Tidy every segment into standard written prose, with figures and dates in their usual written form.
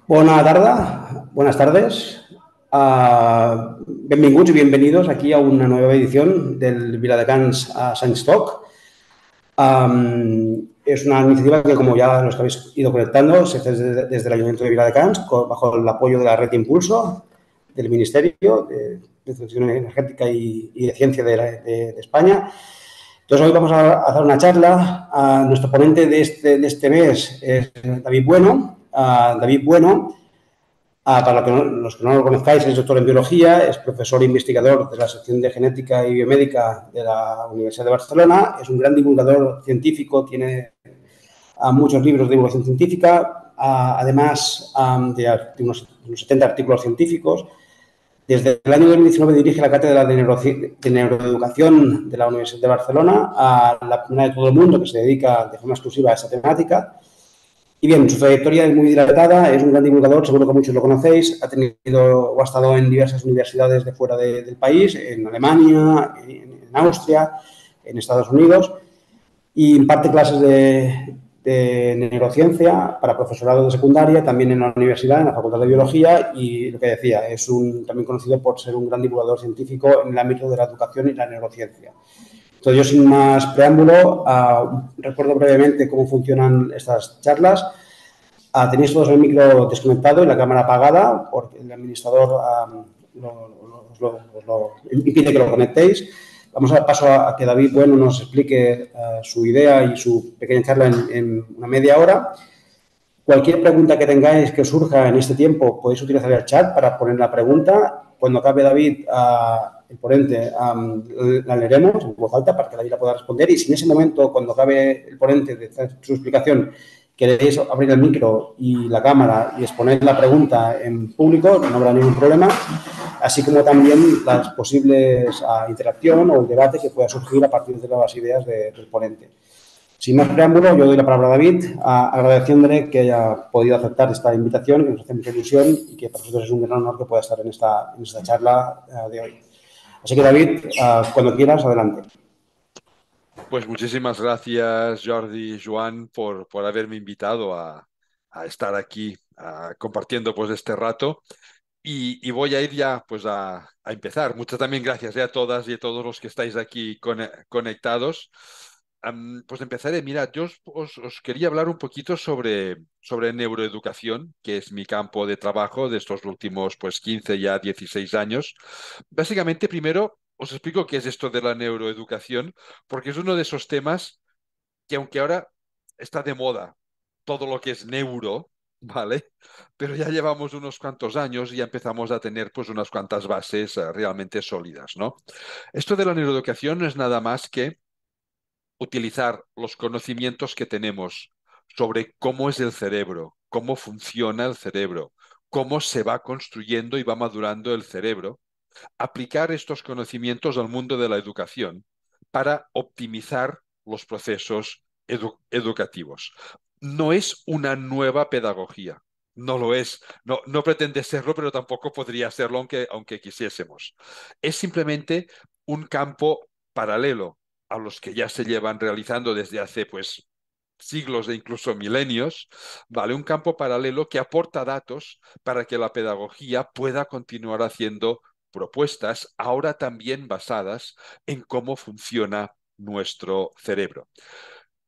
Buenas tardes. Benvinguts y bienvenidos aquí a una nueva edición del Viladecans Science Talk. Es una iniciativa que, como ya los habéis ido conectando, se hace desde el Ayuntamiento de Viladecans bajo el apoyo de la Red Impulso del Ministerio de Transición Energética y de Ciencia de España. Entonces, hoy vamos a hacer una charla. Nuestro ponente de este mes es David Bueno. David Bueno, para los que no lo conozcáis, es doctor en biología, es profesor e investigador de la sección de genética y biomédica de la Universidad de Barcelona, es un gran divulgador científico, tiene muchos libros de divulgación científica, además de unos 70 artículos científicos. Desde el año 2019 dirige la cátedra de neuroeducación de la Universidad de Barcelona, la primera de todo el mundo que se dedica de forma exclusiva a esa temática. Y bien, su trayectoria es muy dilatada, es un gran divulgador, seguro que muchos lo conocéis, ha tenido o ha estado en diversas universidades de fuera del país, en Alemania, en Austria, en Estados Unidos, y imparte clases de neurociencia para profesorado de secundaria, también en la universidad, en la Facultad de Biología, y lo que decía, es también conocido por ser un gran divulgador científico en el ámbito de la educación y la neurociencia. Entonces, yo sin más preámbulo, recuerdo brevemente cómo funcionan estas charlas. Tenéis todos el micro desconectado y la cámara apagada, porque el administrador lo impide que lo conectéis. Vamos a dar paso a que David Bueno nos explique su idea y su pequeña charla en una media hora. Cualquier pregunta que tengáis que surja en este tiempo, podéis utilizar el chat para poner la pregunta. Cuando acabe David, el ponente, la leeremos en voz alta para que David la pueda responder. Y si en ese momento, cuando acabe el ponente de su explicación, queréis abrir el micro y la cámara y exponer la pregunta en público, no habrá ningún problema, así como también las posibles interacción o el debate que pueda surgir a partir de las ideas del ponente. Sin más preámbulo, yo doy la palabra a David, agradeciéndole que haya podido aceptar esta invitación, que nos hace mucha ilusión y que para nosotros es un gran honor que pueda estar en esta charla de hoy. Así que, David, cuando quieras, adelante. Pues muchísimas gracias, Jordi y Joan, por haberme invitado a estar aquí compartiendo pues este rato. Y voy a ir ya pues a empezar. Muchas también gracias a todas y a todos los que estáis aquí conectados. Pues empezaré. Mira, yo os quería hablar un poquito sobre neuroeducación, que es mi campo de trabajo de estos últimos pues 15 ya 16 años. Básicamente, primero os explico qué es esto de la neuroeducación, porque es uno de esos temas que aunque ahora está de moda todo lo que es neuro, ¿vale? Pero ya llevamos unos cuantos años y ya empezamos a tener pues unas cuantas bases realmente sólidas, ¿no? Esto de la neuroeducación no es nada más que utilizar los conocimientos que tenemos sobre cómo es el cerebro, cómo funciona el cerebro, cómo se va construyendo y va madurando el cerebro, aplicar estos conocimientos al mundo de la educación para optimizar los procesos educativos. No es una nueva pedagogía, no lo es, no pretende serlo, pero tampoco podría serlo aunque quisiésemos. Es simplemente un campo paralelo a los que ya se llevan realizando desde hace pues siglos e incluso milenios, ¿vale? Un campo paralelo que aporta datos para que la pedagogía pueda continuar haciendo propuestas, ahora también basadas en cómo funciona nuestro cerebro.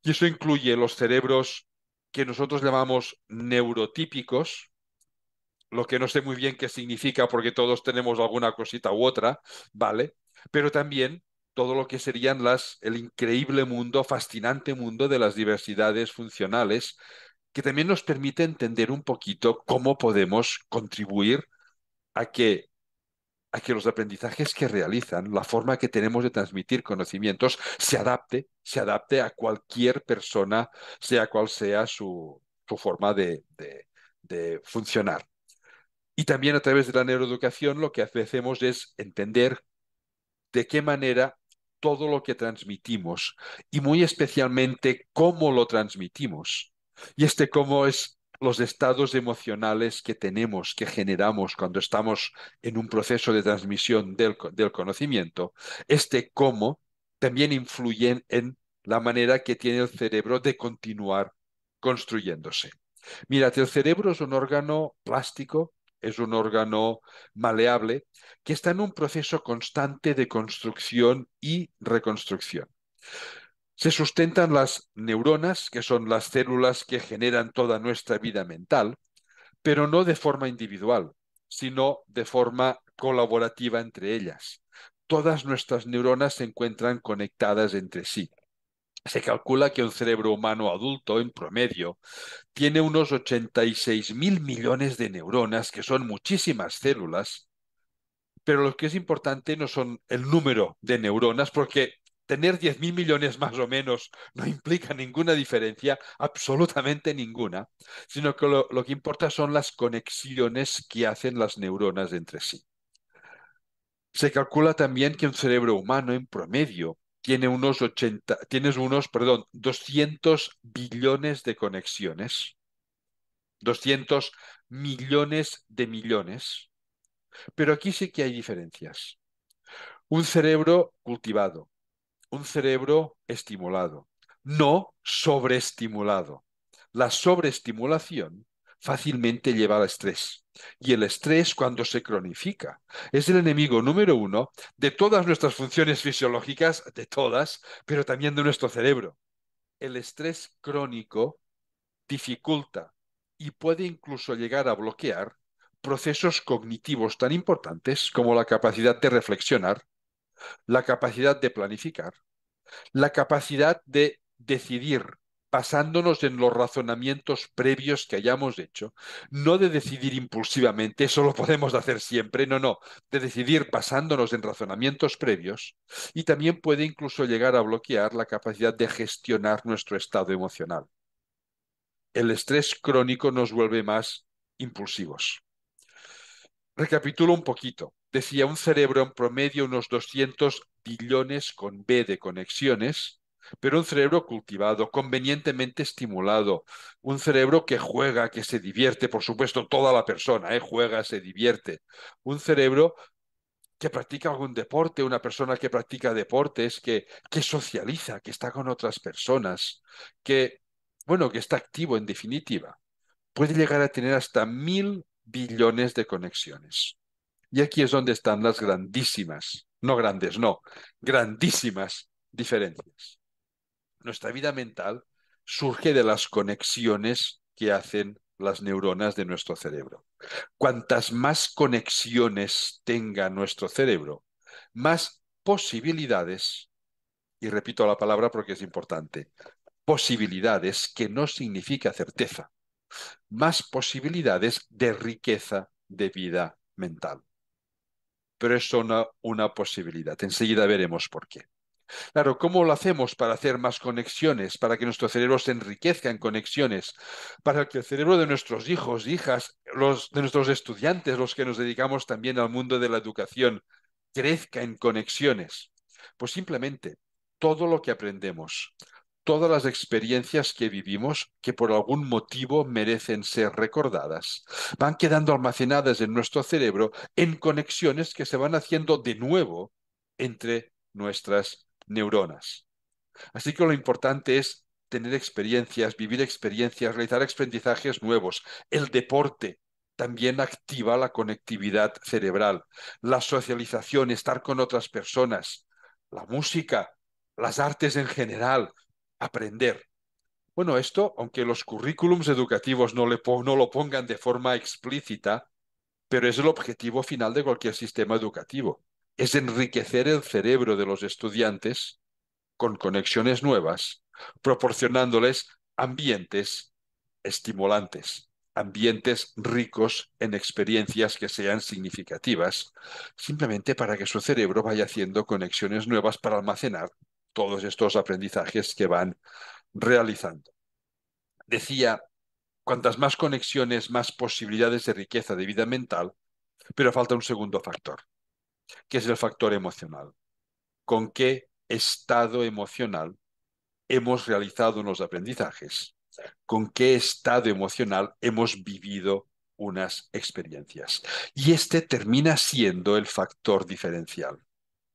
Y eso incluye los cerebros que nosotros llamamos neurotípicos, lo que no sé muy bien qué significa porque todos tenemos alguna cosita u otra, ¿vale? Pero también todo lo que serían el increíble mundo, fascinante mundo de las diversidades funcionales, que también nos permite entender un poquito cómo podemos contribuir a que los aprendizajes que realizan, la forma que tenemos de transmitir conocimientos, se adapte a cualquier persona, sea cual sea su forma de funcionar. Y también a través de la neuroeducación lo que hacemos es entender de qué manera todo lo que transmitimos y muy especialmente cómo lo transmitimos. Y este cómo es los estados emocionales que tenemos, que generamos cuando estamos en un proceso de transmisión del conocimiento. Este cómo también influye en la manera que tiene el cerebro de continuar construyéndose. Mirad, el cerebro es un órgano plástico, es un órgano maleable que está en un proceso constante de construcción y reconstrucción. Se sustentan las neuronas, que son las células que generan toda nuestra vida mental, pero no de forma individual, sino de forma colaborativa entre ellas. Todas nuestras neuronas se encuentran conectadas entre sí. Se calcula que un cerebro humano adulto, en promedio, tiene unos 86.000 millones de neuronas, que son muchísimas células, pero lo que es importante no son el número de neuronas, porque tener 10.000 millones más o menos no implica ninguna diferencia, absolutamente ninguna, sino que lo que importa son las conexiones que hacen las neuronas entre sí. Se calcula también que un cerebro humano en promedio tiene 200 billones de conexiones, 200 millones de millones, pero aquí sí que hay diferencias. Un cerebro cultivado, un cerebro estimulado, no sobreestimulado. La sobreestimulación fácilmente lleva al estrés. Y el estrés, cuando se cronifica, es el enemigo número uno de todas nuestras funciones fisiológicas, de todas, pero también de nuestro cerebro. El estrés crónico dificulta y puede incluso llegar a bloquear procesos cognitivos tan importantes como la capacidad de reflexionar, la capacidad de planificar, la capacidad de decidir basándonos en los razonamientos previos que hayamos hecho, no de decidir impulsivamente, eso lo podemos hacer siempre, no, no, de decidir basándonos en razonamientos previos, y también puede incluso llegar a bloquear la capacidad de gestionar nuestro estado emocional. El estrés crónico nos vuelve más impulsivos. Recapitulo un poquito. Decía, un cerebro en promedio unos 200 billones con B de conexiones, pero un cerebro cultivado, convenientemente estimulado, un cerebro que juega, que se divierte, por supuesto, toda la persona, juega, se divierte. Un cerebro que practica algún deporte, una persona que practica deportes, que socializa, que está con otras personas, que, bueno, que está activo en definitiva, puede llegar a tener hasta 1.000 billones de conexiones. Y aquí es donde están las grandísimas, no grandes, no, grandísimas diferencias. Nuestra vida mental surge de las conexiones que hacen las neuronas de nuestro cerebro. Cuantas más conexiones tenga nuestro cerebro, más posibilidades, y repito la palabra porque es importante, posibilidades que no significa certeza, más posibilidades de riqueza de vida mental. Pero es una posibilidad. Enseguida veremos por qué. Claro, ¿cómo lo hacemos para hacer más conexiones, para que nuestro cerebro se enriquezca en conexiones, para que el cerebro de nuestros hijos, hijas, de nuestros estudiantes, los que nos dedicamos también al mundo de la educación, crezca en conexiones? Pues simplemente todo lo que aprendemos, todas las experiencias que vivimos, que por algún motivo merecen ser recordadas, van quedando almacenadas en nuestro cerebro en conexiones que se van haciendo de nuevo entre nuestras neuronas. Así que lo importante es tener experiencias, vivir experiencias, realizar aprendizajes nuevos. El deporte también activa la conectividad cerebral, la socialización, estar con otras personas, la música, las artes en general, aprender. Bueno, esto, aunque los currículums educativos no lo pongan de forma explícita, pero es el objetivo final de cualquier sistema educativo. Es enriquecer el cerebro de los estudiantes con conexiones nuevas, proporcionándoles ambientes estimulantes, ambientes ricos en experiencias que sean significativas, simplemente para que su cerebro vaya haciendo conexiones nuevas para almacenar todos estos aprendizajes que van realizando. Decía, cuantas más conexiones, más posibilidades de riqueza de vida mental, pero falta un segundo factor, que es el factor emocional. ¿Con qué estado emocional hemos realizado unos aprendizajes? ¿Con qué estado emocional hemos vivido unas experiencias? Y este termina siendo el factor diferencial.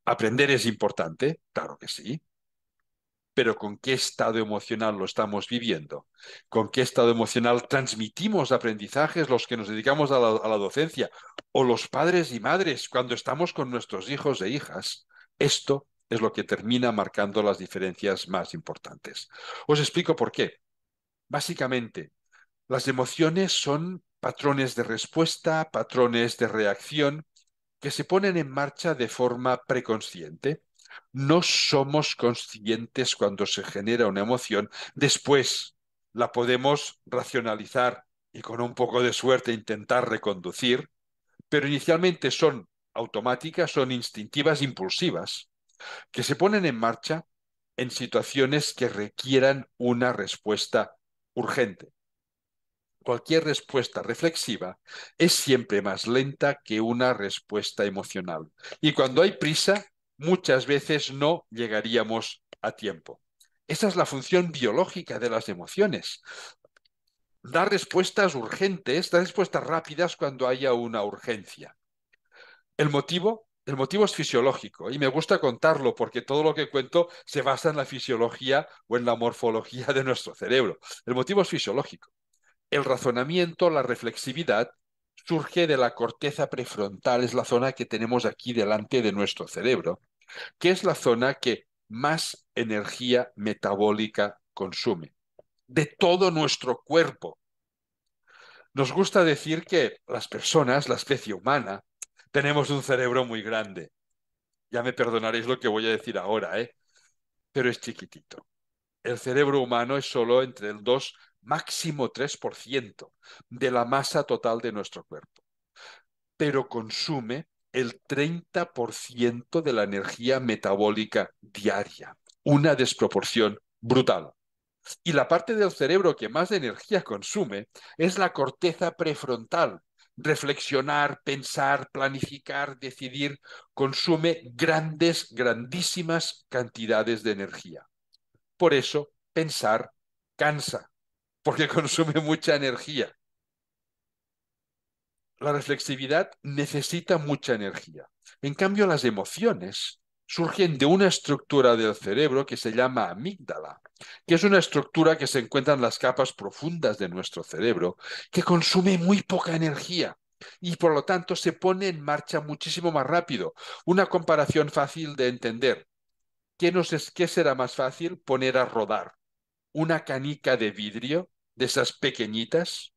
¿Aprender es importante? Claro que sí. pero ¿con qué estado emocional lo estamos viviendo? ¿Con qué estado emocional transmitimos aprendizajes los que nos dedicamos a la docencia o los padres y madres cuando estamos con nuestros hijos e hijas? Esto es lo que termina marcando las diferencias más importantes. Os explico por qué. Básicamente, las emociones son patrones de respuesta, patrones de reacción que se ponen en marcha de forma preconsciente. No somos conscientes cuando se genera una emoción. Después la podemos racionalizar y con un poco de suerte intentar reconducir, pero inicialmente son automáticas, son instintivas, impulsivas, que se ponen en marcha en situaciones que requieran una respuesta urgente. Cualquier respuesta reflexiva es siempre más lenta que una respuesta emocional. Y cuando hay prisa, muchas veces no llegaríamos a tiempo. Esa es la función biológica de las emociones. Dar respuestas urgentes, dar respuestas rápidas cuando haya una urgencia. El motivo es fisiológico y me gusta contarlo porque todo lo que cuento se basa en la fisiología o en la morfología de nuestro cerebro. El motivo es fisiológico. El razonamiento, la reflexividad, surge de la corteza prefrontal, es la zona que tenemos aquí delante de nuestro cerebro, que es la zona que más energía metabólica consume de todo nuestro cuerpo. Nos gusta decir que las personas, la especie humana, tenemos un cerebro muy grande. Ya me perdonaréis lo que voy a decir ahora, ¿eh? Pero es chiquitito. El cerebro humano es solo entre el 2 máximo 3% de la masa total de nuestro cuerpo, pero consume el 30% de la energía metabólica diaria, una desproporción brutal. Y la parte del cerebro que más energía consume es la corteza prefrontal. Reflexionar, pensar, planificar, decidir, consume grandísimas cantidades de energía. Por eso, pensar cansa, porque consume mucha energía. La reflexividad necesita mucha energía. En cambio, las emociones surgen de una estructura del cerebro que se llama amígdala, que es una estructura que se encuentra en las capas profundas de nuestro cerebro, que consume muy poca energía y por lo tanto se pone en marcha muchísimo más rápido. Una comparación fácil de entender. ¿Qué será más fácil poner a rodar? ¿Una canica de vidrio de esas pequeñitas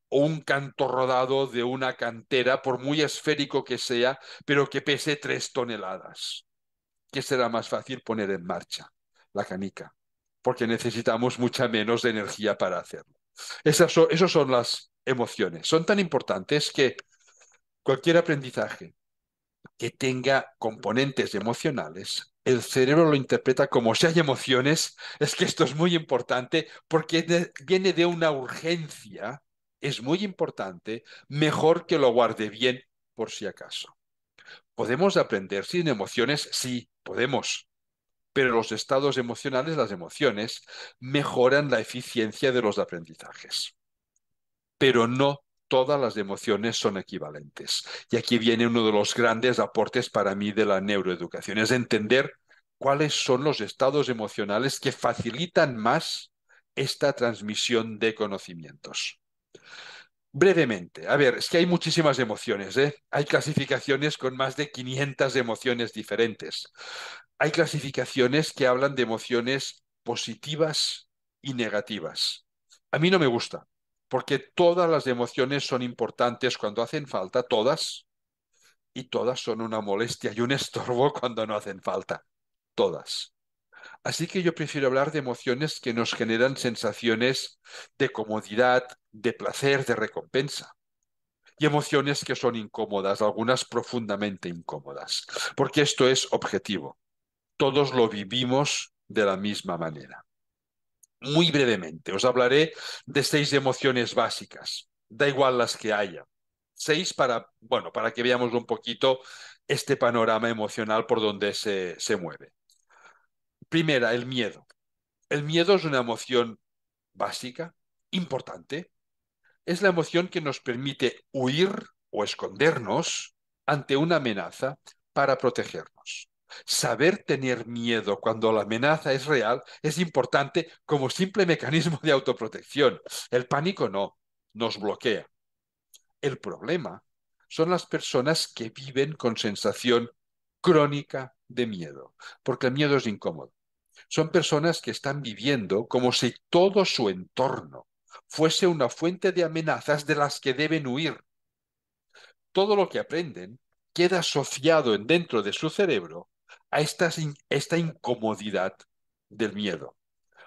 o un canto rodado de una cantera, por muy esférico que sea, pero que pese 3 toneladas? ¿Qué será más fácil poner en marcha? La canica, porque necesitamos mucha menos energía para hacerlo. Esas son las emociones. Son tan importantes que cualquier aprendizaje que tenga componentes emocionales, el cerebro lo interpreta como si hay emociones, es que esto es muy importante porque viene de una urgencia, es muy importante, mejor que lo guarde bien por si acaso. ¿Podemos aprender sin emociones? Sí, podemos. Pero los estados emocionales, las emociones, mejoran la eficiencia de los aprendizajes. Pero no todas las emociones son equivalentes. Y aquí viene uno de los grandes aportes para mí de la neuroeducación, es entender cuáles son los estados emocionales que facilitan más esta transmisión de conocimientos. Brevemente, a ver, es que hay muchísimas emociones, ¿eh? Hay clasificaciones con más de 500 emociones diferentes. Hay clasificaciones que hablan de emociones positivas y negativas. A mí no me gusta, porque todas las emociones son importantes cuando hacen falta, todas, y todas son una molestia y un estorbo cuando no hacen falta, todas. Así que yo prefiero hablar de emociones que nos generan sensaciones de comodidad, de placer, de recompensa. Y emociones que son incómodas, algunas profundamente incómodas, porque esto es objetivo. Todos lo vivimos de la misma manera. Muy brevemente, os hablaré de 6 emociones básicas, da igual las que haya. 6 bueno, para que veamos un poquito este panorama emocional por donde se mueve. Primera, el miedo. El miedo es una emoción básica, importante. Es la emoción que nos permite huir o escondernos ante una amenaza para protegernos. Saber tener miedo cuando la amenaza es real es importante como simple mecanismo de autoprotección. El pánico no, nos bloquea. El problema son las personas que viven con sensación crónica de miedo, porque el miedo es incómodo. Son personas que están viviendo como si todo su entorno fuese una fuente de amenazas de las que deben huir. Todo lo que aprenden queda asociado dentro de su cerebro a esta incomodidad del miedo.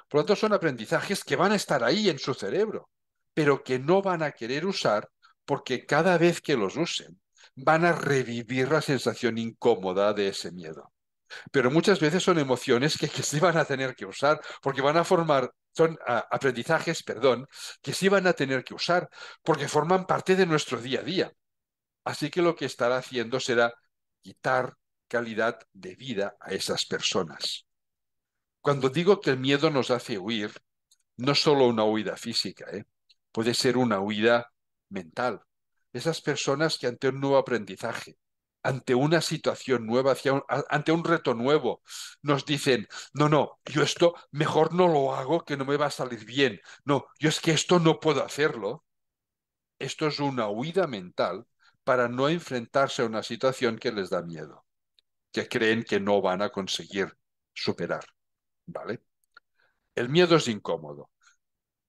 Por lo tanto, son aprendizajes que van a estar ahí en su cerebro, pero que no van a querer usar porque cada vez que los usen van a revivir la sensación incómoda de ese miedo. Pero muchas veces son emociones que sí van a tener que usar porque van a formar, son aprendizajes, perdón, que sí van a tener que usar porque forman parte de nuestro día a día. Así que lo que estará haciendo será quitar calidad de vida a esas personas. Cuando digo que el miedo nos hace huir, no solo una huida física, ¿eh? Puede ser una huida mental. Esas personas que ante un nuevo aprendizaje, ante una situación nueva, ante un reto nuevo, nos dicen, no, no, yo esto mejor no lo hago, que no me va a salir bien. No, yo es que esto no puedo hacerlo. Esto es una huida mental para no enfrentarse a una situación que les da miedo, que creen que no van a conseguir superar, ¿vale? El miedo es incómodo.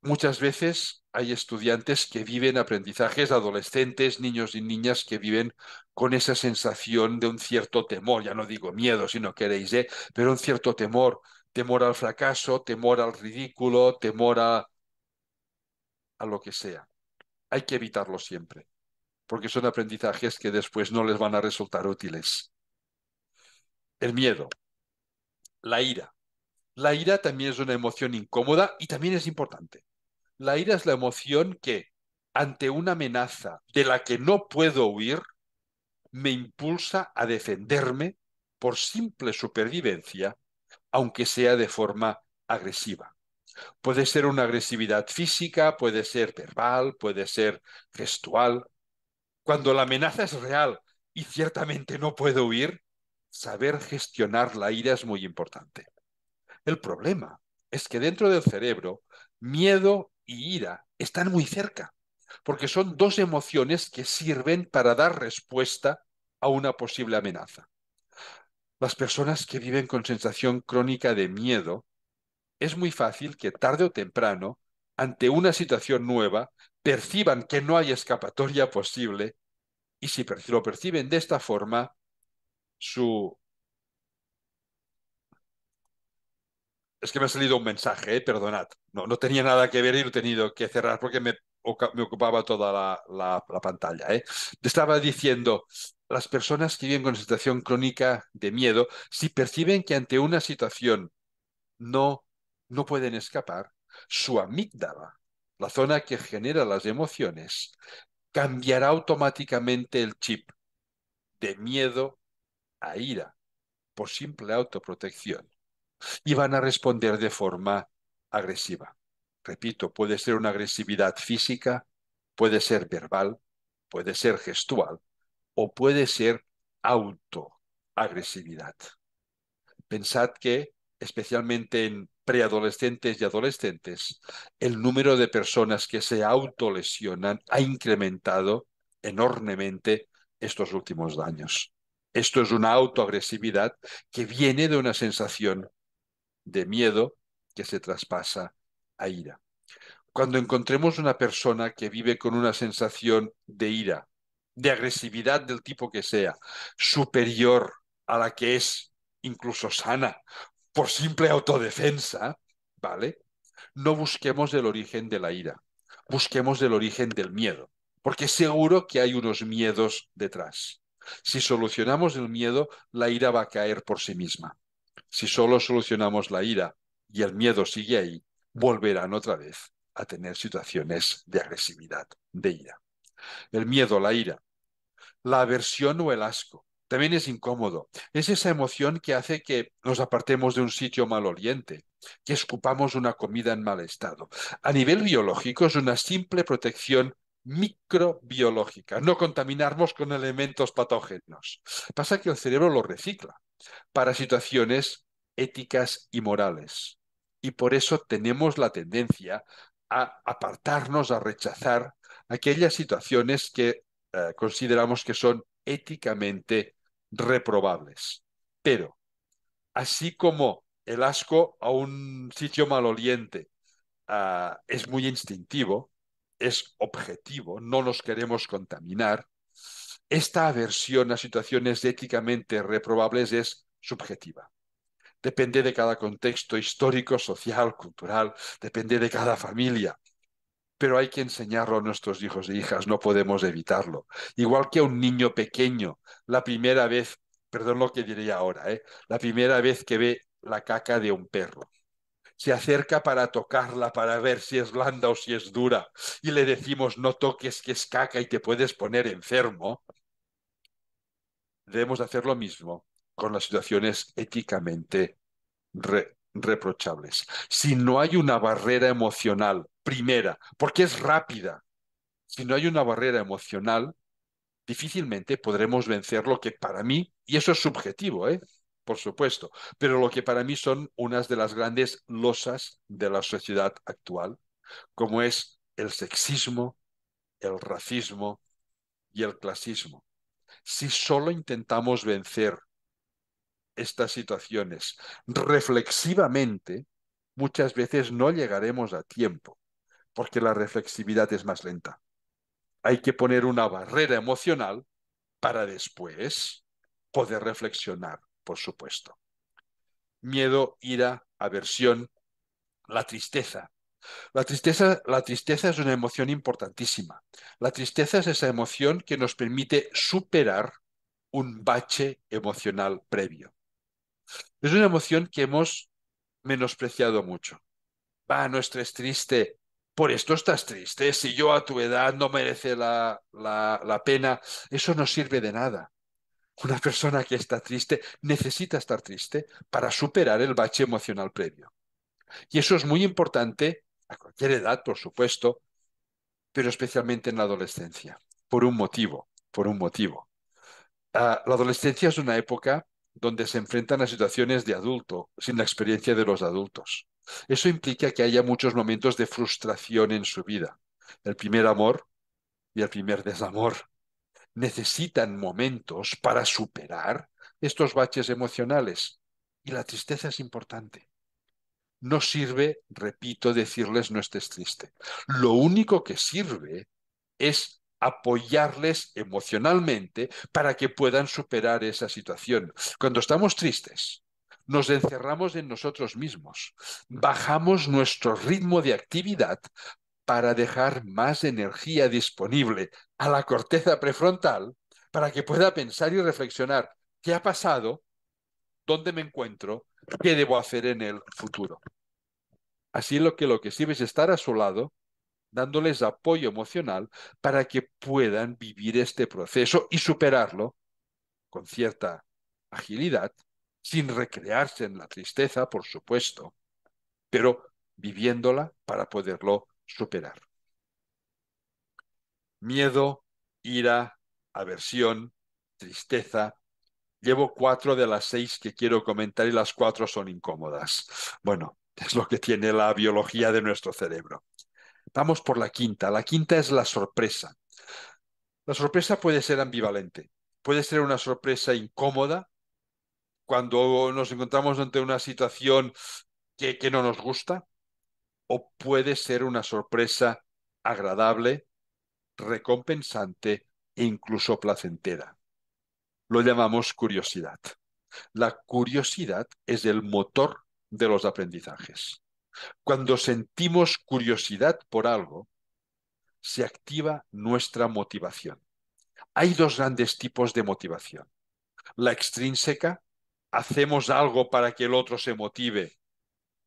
Muchas veces hay estudiantes que viven aprendizajes, adolescentes, niños y niñas que viven con esa sensación de un cierto temor, ya no digo miedo, si no queréis, ¿eh? Pero un cierto temor, temor al fracaso, temor al ridículo, temor a lo que sea. Hay que evitarlo siempre, porque son aprendizajes que después no les van a resultar útiles. El miedo, la ira. La ira también es una emoción incómoda y también es importante. La ira es la emoción que, ante una amenaza de la que no puedo huir, me impulsa a defenderme por simple supervivencia, aunque sea de forma agresiva. Puede ser una agresividad física, puede ser verbal, puede ser gestual. Cuando la amenaza es real y ciertamente no puedo huir, saber gestionar la ira es muy importante. El problema es que dentro del cerebro, miedo y ira están muy cerca, porque son dos emociones que sirven para dar respuesta a una posible amenaza. Las personas que viven con sensación crónica de miedo, es muy fácil que tarde o temprano, ante una situación nueva, perciban que no hay escapatoria posible y si lo perciben de esta forma, su Es que me ha salido un mensaje, perdonad. No, no tenía nada que ver y lo he tenido que cerrar porque me ocupaba toda la pantalla, ¿eh? Te estaba diciendo, las personas que viven con situación crónica de miedo, si perciben que ante una situación no, no pueden escapar, su amígdala, la zona que genera las emociones, cambiará automáticamente el chip de miedo a ira por simple autoprotección y van a responder de forma agresiva. Repito, puede ser una agresividad física, puede ser verbal, puede ser gestual o puede ser autoagresividad. Pensad que, especialmente en preadolescentes y adolescentes, el número de personas que se autolesionan ha incrementado enormemente estos últimos años. Esto es una autoagresividad que viene de una sensación de miedo que se traspasa a ira. Cuando encontremos una persona que vive con una sensación de ira, de agresividad del tipo que sea, superior a la que es incluso sana, por simple autodefensa, ¿vale? No busquemos el origen de la ira, busquemos el origen del miedo, porque seguro que hay unos miedos detrás. Si solucionamos el miedo, la ira va a caer por sí misma. Si solo solucionamos la ira y el miedo sigue ahí, volverán otra vez a tener situaciones de agresividad, de ira. El miedo, la ira, la aversión o el asco. También es incómodo. Es esa emoción que hace que nos apartemos de un sitio maloliente, que escupamos una comida en mal estado. A nivel biológico es una simple protección microbiológica, no contaminarnos con elementos patógenos. Pasa que el cerebro lo recicla. para situaciones éticas y morales. Y por eso tenemos la tendencia a apartarnos, a rechazar aquellas situaciones que consideramos que son éticamente reprobables. Pero, así como el asco a un sitio maloliente es muy instintivo, es objetivo, no nos queremos contaminar, esta aversión a situaciones éticamente reprobables es subjetiva. Depende de cada contexto histórico, social, cultural, depende de cada familia. Pero hay que enseñarlo a nuestros hijos e hijas, no podemos evitarlo. Igual que a un niño pequeño, la primera vez, perdón lo que diré ahora, la primera vez que ve la caca de un perro. Se acerca para tocarla, para ver si es blanda o si es dura, y le decimos no toques que es caca y te puedes poner enfermo. Debemos hacer lo mismo con las situaciones éticamente reprochables. Si no hay una barrera emocional, primera, porque es rápida, si no hay una barrera emocional, difícilmente podremos vencer lo que para mí, y eso es subjetivo, por supuesto, pero lo que para mí son unas de las grandes losas de la sociedad actual, como es el sexismo, el racismo y el clasismo. Si solo intentamos vencer estas situaciones reflexivamente, muchas veces no llegaremos a tiempo, porque la reflexividad es más lenta. Hay que poner una barrera emocional para después poder reflexionar, por supuesto. Miedo, ira, aversión, la tristeza. La tristeza es una emoción importantísima. La tristeza es esa emoción que nos permite superar un bache emocional previo. Es una emoción que hemos menospreciado mucho. Va, no estés triste. Por esto estás triste. Si yo a tu edad no merece la pena, eso no sirve de nada. Una persona que está triste necesita estar triste para superar el bache emocional previo. Y eso es muy importante a cualquier edad, por supuesto, pero especialmente en la adolescencia, por un motivo, por un motivo. La adolescencia es una época donde se enfrentan a situaciones de adulto, sin la experiencia de los adultos. Eso implica que haya muchos momentos de frustración en su vida. El primer amor y el primer desamor necesitan momentos para superar estos baches emocionales. Y la tristeza es importante. No sirve, repito, decirles no estés triste. Lo único que sirve es apoyarles emocionalmente para que puedan superar esa situación. Cuando estamos tristes, nos encerramos en nosotros mismos, bajamos nuestro ritmo de actividad para dejar más energía disponible a la corteza prefrontal para que pueda pensar y reflexionar qué ha pasado, dónde me encuentro, qué debo hacer en el futuro. Así lo que sirve es estar a su lado, dándoles apoyo emocional para que puedan vivir este proceso y superarlo con cierta agilidad, sin recrearse en la tristeza, por supuesto, pero viviéndola para poderlo superar. Miedo, ira, aversión, tristeza. Llevo 4 de las 6 que quiero comentar y las 4 son incómodas. Bueno, es lo que tiene la biología de nuestro cerebro. Vamos por la quinta. La quinta es la sorpresa. La sorpresa puede ser ambivalente. Puede ser una sorpresa incómoda cuando nos encontramos ante una situación que no nos gusta, o puede ser una sorpresa agradable, recompensante e incluso placentera. Lo llamamos curiosidad. La curiosidad es el motor de los aprendizajes. Cuando sentimos curiosidad por algo, se activa nuestra motivación. Hay dos grandes tipos de motivación. La extrínseca, hacemos algo para que el otro se motive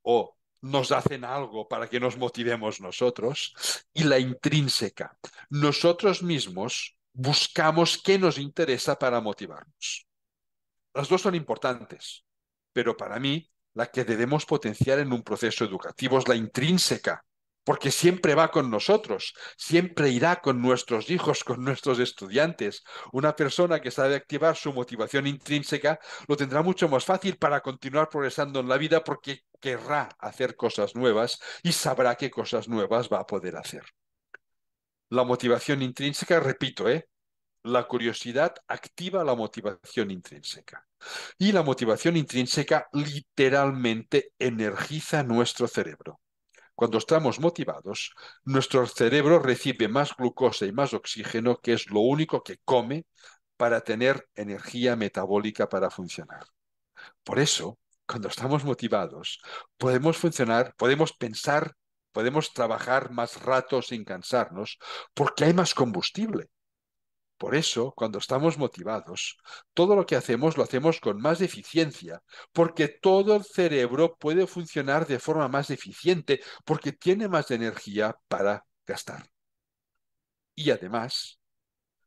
o nos hacen algo para que nos motivemos nosotros. Y la intrínseca, nosotros mismos buscamos qué nos interesa para motivarnos. Las dos son importantes, pero para mí la que debemos potenciar en un proceso educativo es la intrínseca. porque siempre va con nosotros, siempre irá con nuestros hijos, con nuestros estudiantes. Una persona que sabe activar su motivación intrínseca lo tendrá mucho más fácil para continuar progresando en la vida porque querrá hacer cosas nuevas y sabrá qué cosas nuevas va a poder hacer. La motivación intrínseca, repito, la curiosidad activa la motivación intrínseca. Y la motivación intrínseca literalmente energiza nuestro cerebro. Cuando estamos motivados, nuestro cerebro recibe más glucosa y más oxígeno, que es lo único que come para tener energía metabólica para funcionar. Por eso, cuando estamos motivados, podemos funcionar, podemos pensar, podemos trabajar más rato sin cansarnos, porque hay más combustible. Por eso, cuando estamos motivados, todo lo que hacemos lo hacemos con más eficiencia, porque todo el cerebro puede funcionar de forma más eficiente, porque tiene más energía para gastar. Y además,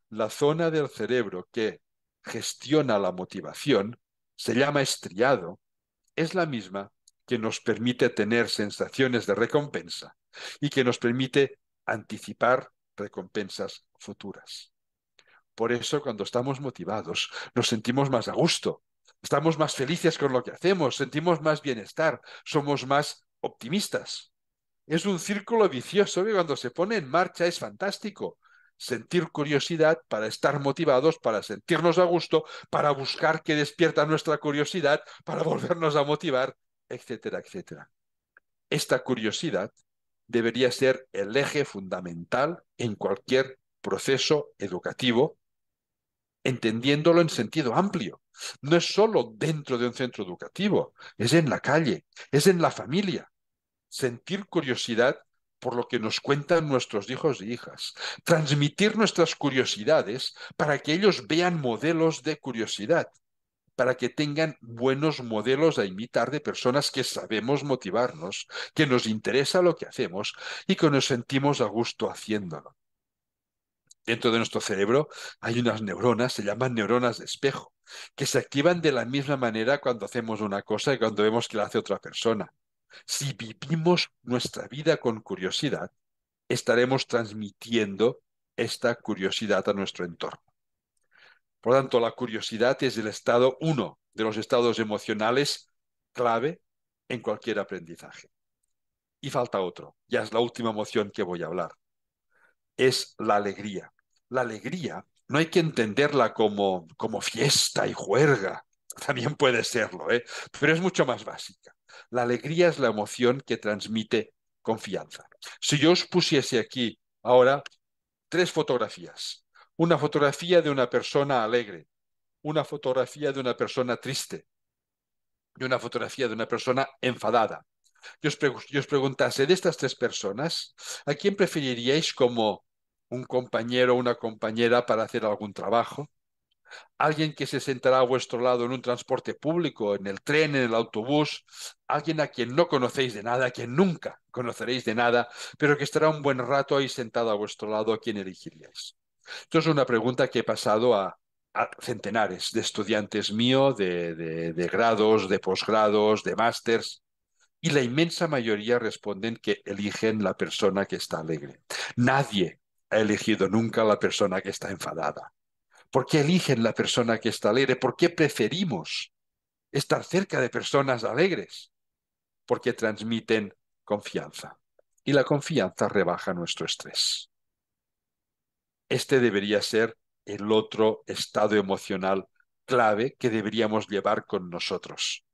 la zona del cerebro que gestiona la motivación se llama estriado, es la misma que nos permite tener sensaciones de recompensa y que nos permite anticipar recompensas futuras. Por eso, cuando estamos motivados, nos sentimos más a gusto, estamos más felices con lo que hacemos, sentimos más bienestar, somos más optimistas. Es un círculo vicioso que cuando se pone en marcha es fantástico. Sentir curiosidad para estar motivados, para sentirnos a gusto, para buscar qué despierta nuestra curiosidad, para volvernos a motivar, etcétera, etcétera. Esta curiosidad debería ser el eje fundamental en cualquier proceso educativo, entendiéndolo en sentido amplio. No es solo dentro de un centro educativo, es en la calle, es en la familia. Sentir curiosidad por lo que nos cuentan nuestros hijos e hijas, transmitir nuestras curiosidades para que ellos vean modelos de curiosidad, para que tengan buenos modelos a imitar de personas que sabemos motivarnos, que nos interesa lo que hacemos y que nos sentimos a gusto haciéndolo. Dentro de nuestro cerebro hay unas neuronas, se llaman neuronas de espejo, que se activan de la misma manera cuando hacemos una cosa y cuando vemos que la hace otra persona. Si vivimos nuestra vida con curiosidad, estaremos transmitiendo esta curiosidad a nuestro entorno. Por lo tanto, la curiosidad es el estado uno de los estados emocionales clave en cualquier aprendizaje. Y falta otro, ya es la última emoción que voy a hablar, es la alegría. La alegría no hay que entenderla como fiesta y juerga, también puede serlo, pero es mucho más básica. La alegría es la emoción que transmite confianza. Si yo os pusiese aquí ahora tres fotografías, una fotografía de una persona alegre, una fotografía de una persona triste y una fotografía de una persona enfadada. Yo os preguntase, de estas tres personas, ¿a quién preferiríais como un compañero o una compañera para hacer algún trabajo? ¿Alguien que se sentará a vuestro lado en un transporte público, en el tren, en el autobús? ¿Alguien a quien no conocéis de nada, a quien nunca conoceréis de nada, pero que estará un buen rato ahí sentado a vuestro lado? ¿A quién elegiríais? Esto es una pregunta que he pasado a centenares de estudiantes míos, de grados, de posgrados, de másters. Y la inmensa mayoría responden que eligen la persona que está alegre. Nadie ha elegido nunca la persona que está enfadada. ¿Por qué eligen la persona que está alegre? ¿Por qué preferimos estar cerca de personas alegres? Porque transmiten confianza. Y la confianza rebaja nuestro estrés. Este debería ser el otro estado emocional clave que deberíamos llevar con nosotros.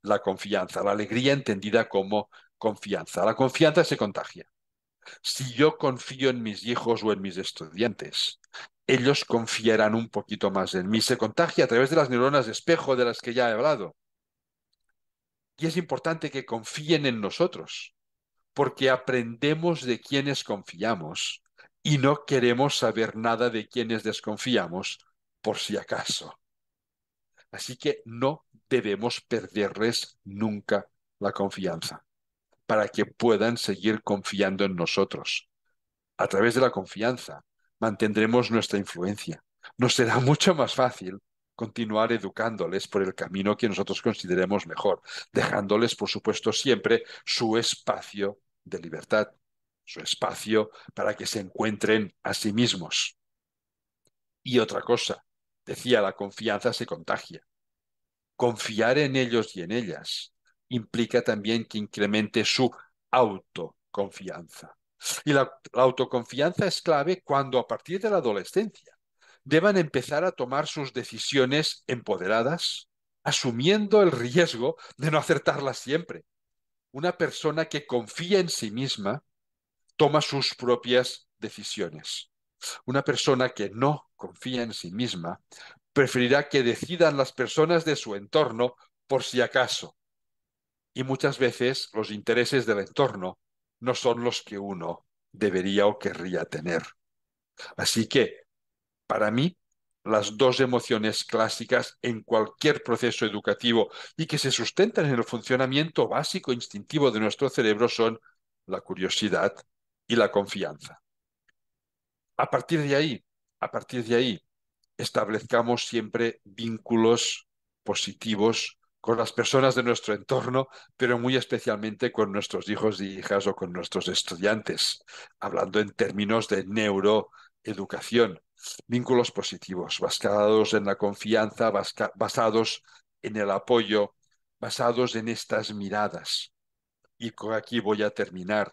La confianza, la alegría entendida como confianza. La confianza se contagia. Si yo confío en mis hijos o en mis estudiantes, ellos confiarán un poquito más en mí. Se contagia a través de las neuronas de espejo de las que ya he hablado. Y es importante que confíen en nosotros, porque aprendemos de quienes confiamos y no queremos saber nada de quienes desconfiamos por si acaso. Así que no debemos perderles nunca la confianza para que puedan seguir confiando en nosotros. A través de la confianza mantendremos nuestra influencia. Nos será mucho más fácil continuar educándoles por el camino que nosotros consideremos mejor, dejándoles, por supuesto, siempre su espacio de libertad. su espacio para que se encuentren a sí mismos. Y otra cosa, decía, la confianza se contagia. Confiar en ellos y en ellas implica también que incremente su autoconfianza. Y la autoconfianza es clave cuando a partir de la adolescencia deban empezar a tomar sus decisiones empoderadas, asumiendo el riesgo de no acertarlas siempre. Una persona que confía en sí misma toma sus propias decisiones. Una persona que no confía en sí misma preferirá que decidan las personas de su entorno por si acaso. Y muchas veces los intereses del entorno no son los que uno debería o querría tener. Así que, para mí, las dos emociones clásicas en cualquier proceso educativo y que se sustentan en el funcionamiento básico instintivo de nuestro cerebro son la curiosidad y la confianza. A partir de ahí, a partir de ahí, establezcamos siempre vínculos positivos con las personas de nuestro entorno, pero muy especialmente con nuestros hijos y hijas o con nuestros estudiantes, hablando en términos de neuroeducación. Vínculos positivos, basados en la confianza, basados en el apoyo, basados en estas miradas. Y aquí voy a terminar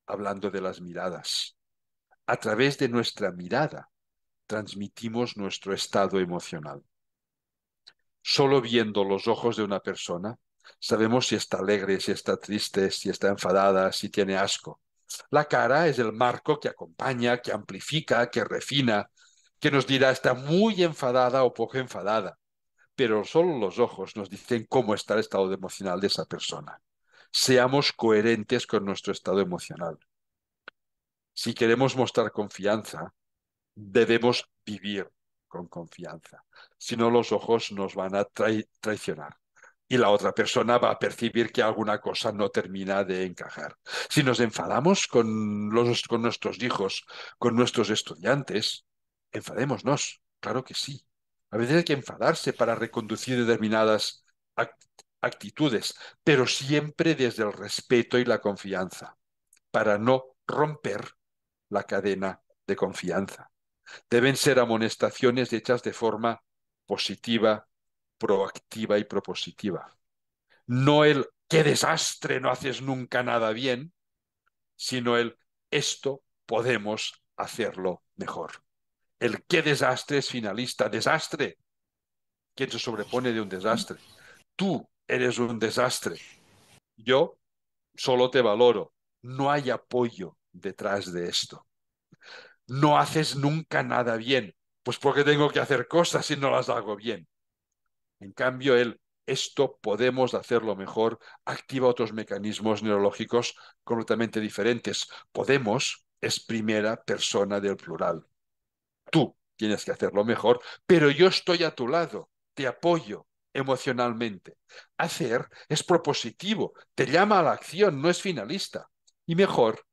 hablando de las miradas. A través de nuestra mirada transmitimos nuestro estado emocional. Solo viendo los ojos de una persona, sabemos si está alegre, si está triste, si está enfadada, si tiene asco. La cara es el marco que acompaña, que amplifica, que refina, que nos dirá está muy enfadada o poco enfadada. Pero solo los ojos nos dicen cómo está el estado emocional de esa persona. Seamos coherentes con nuestro estado emocional. Si queremos mostrar confianza, debemos vivir con confianza. Si no, los ojos nos van a traicionar y la otra persona va a percibir que alguna cosa no termina de encajar. Si nos enfadamos con nuestros hijos, con nuestros estudiantes, enfadémonos, claro que sí. A veces hay que enfadarse para reconducir determinadas actitudes, pero siempre desde el respeto y la confianza, para no romper la cadena de confianza. Deben ser amonestaciones hechas de forma positiva, proactiva y propositiva. No el qué desastre, no haces nunca nada bien, sino el esto podemos hacerlo mejor. El qué desastre es finalista. Desastre. ¿Quién se sobrepone de un desastre? Tú eres un desastre. Yo solo te valoro. No hay apoyo detrás de esto. No haces nunca nada bien. Pues porque tengo que hacer cosas si no las hago bien. En cambio, esto podemos hacerlo mejor, activa otros mecanismos neurológicos completamente diferentes. Podemos es primera persona del plural. Tú tienes que hacerlo mejor, pero yo estoy a tu lado, te apoyo emocionalmente. Hacer es propositivo, te llama a la acción, no es finalista. Y mejor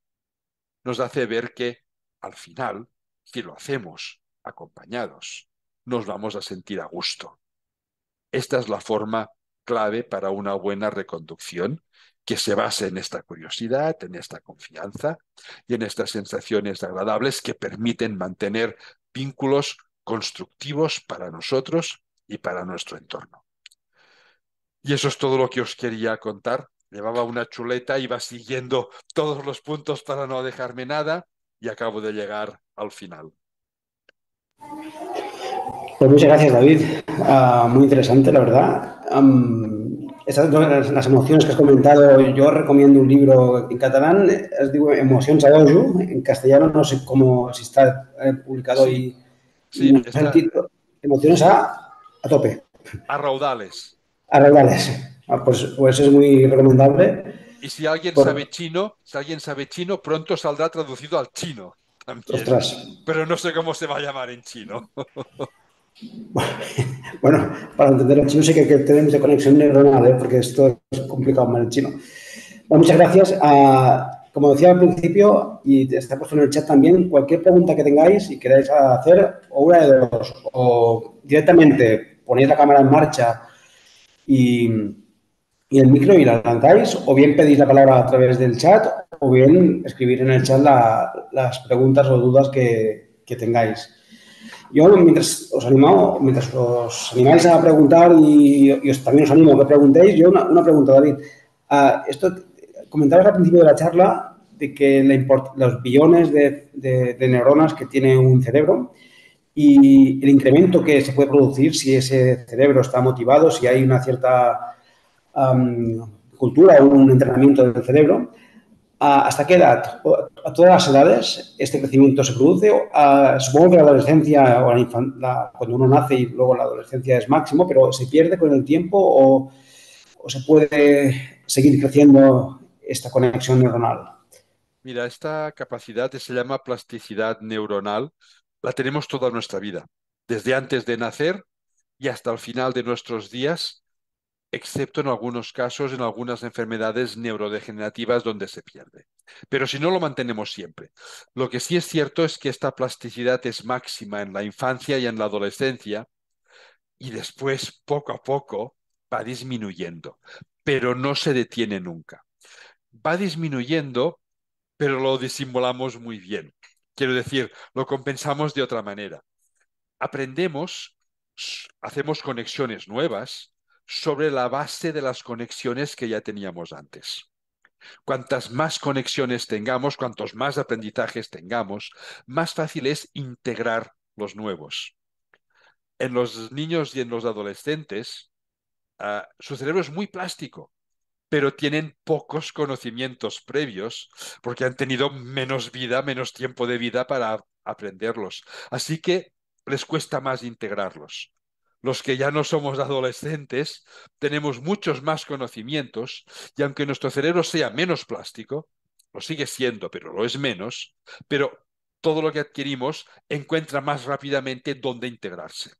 nos hace ver que al final, si lo hacemos acompañados, nos vamos a sentir a gusto. Esta es la forma clave para una buena reconducción que se base en esta curiosidad, en esta confianza y en estas sensaciones agradables que permiten mantener vínculos constructivos para nosotros y para nuestro entorno. Y eso es todo lo que os quería contar. Llevaba una chuleta, iba siguiendo todos los puntos para no dejarme nada y acabo de llegar al final. Pues muchas gracias, David. Muy interesante, la verdad. Las emociones que has comentado, yo recomiendo un libro en catalán, es digo Emocions a dojo, en castellano no sé cómo, si está publicado Sí, y sí, no sé el está, título. Emociones sí, a tope, a raudales. a raudales. Pues es muy recomendable. Y si alguien Por, sabe chino, si alguien sabe chino, pronto saldrá traducido al chino también. ostras, Pero no sé cómo se va a llamar en chino. bueno, para entender el chino sí que hay que tener mucha conexión neuronal, porque esto es complicado más el chino. Bueno, muchas gracias. Como decía al principio, y está puesto en el chat también, cualquier pregunta que tengáis y queráis hacer, o una de dos, o directamente ponéis la cámara en marcha y, y el micro y la lanzáis, o bien pedís la palabra a través del chat, o bien escribir en el chat las preguntas o dudas que tengáis. Yo, mientras os animáis a preguntar también os animo a que preguntéis, yo una pregunta, David. Esto comentabas al principio de la charla de que los billones de neuronas que tiene un cerebro y el incremento que se puede producir si ese cerebro está motivado, si hay una cierta cultura o un entrenamiento del cerebro. ¿Hasta qué edad? ¿A todas las edades este crecimiento se produce? Supongo que la adolescencia o cuando uno nace y luego la adolescencia es máximo, pero ¿se pierde con el tiempo o se puede seguir creciendo esta conexión neuronal? Mira, esta capacidad que se llama plasticidad neuronal, la tenemos toda nuestra vida, desde antes de nacer y hasta el final de nuestros días, excepto en algunos casos, en algunas enfermedades neurodegenerativas donde se pierde. Pero si no, lo mantenemos siempre. Lo que sí es cierto es que esta plasticidad es máxima en la infancia y en la adolescencia y después, poco a poco, va disminuyendo, pero no se detiene nunca. Va disminuyendo, pero lo disimulamos muy bien. Quiero decir, lo compensamos de otra manera. Aprendemos, hacemos conexiones nuevas sobre la base de las conexiones que ya teníamos antes. Cuantas más conexiones tengamos, cuantos más aprendizajes tengamos, más fácil es integrar los nuevos. En los niños y en los adolescentes, su cerebro es muy plástico, pero tienen pocos conocimientos previos porque han tenido menos vida, menos tiempo de vida para aprenderlos. Así que les cuesta más integrarlos. Los que ya no somos adolescentes tenemos muchos más conocimientos y aunque nuestro cerebro sea menos plástico, lo sigue siendo, pero lo es menos, pero todo lo que adquirimos encuentra más rápidamente dónde integrarse.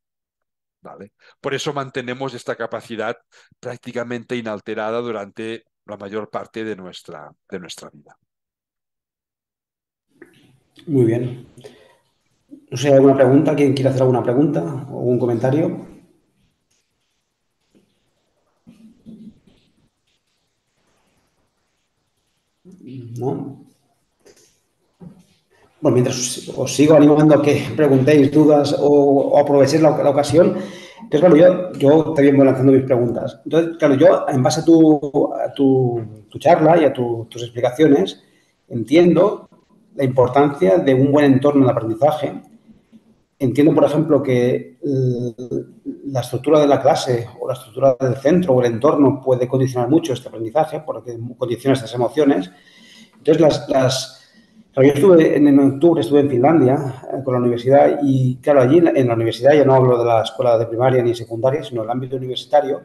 ¿Vale? Por eso mantenemos esta capacidad prácticamente inalterada durante la mayor parte de nuestra vida. Muy bien. No sé, si ¿hay alguna pregunta? ¿Quién quiere hacer alguna pregunta o algún comentario? ¿No? Bueno, mientras os sigo animando a que preguntéis dudas o aprovechéis la ocasión, entonces, claro, yo también voy lanzando mis preguntas. Entonces, claro, yo, en base a tu charla y a tus explicaciones, entiendo la importancia de un buen entorno de aprendizaje. Entiendo, por ejemplo, que la estructura de la clase o la estructura del centro o el entorno puede condicionar mucho este aprendizaje porque condiciona estas emociones. Entonces, claro, yo en octubre estuve en Finlandia con la universidad y, claro, allí en la universidad, ya no hablo de la escuela de primaria ni secundaria, sino el ámbito universitario,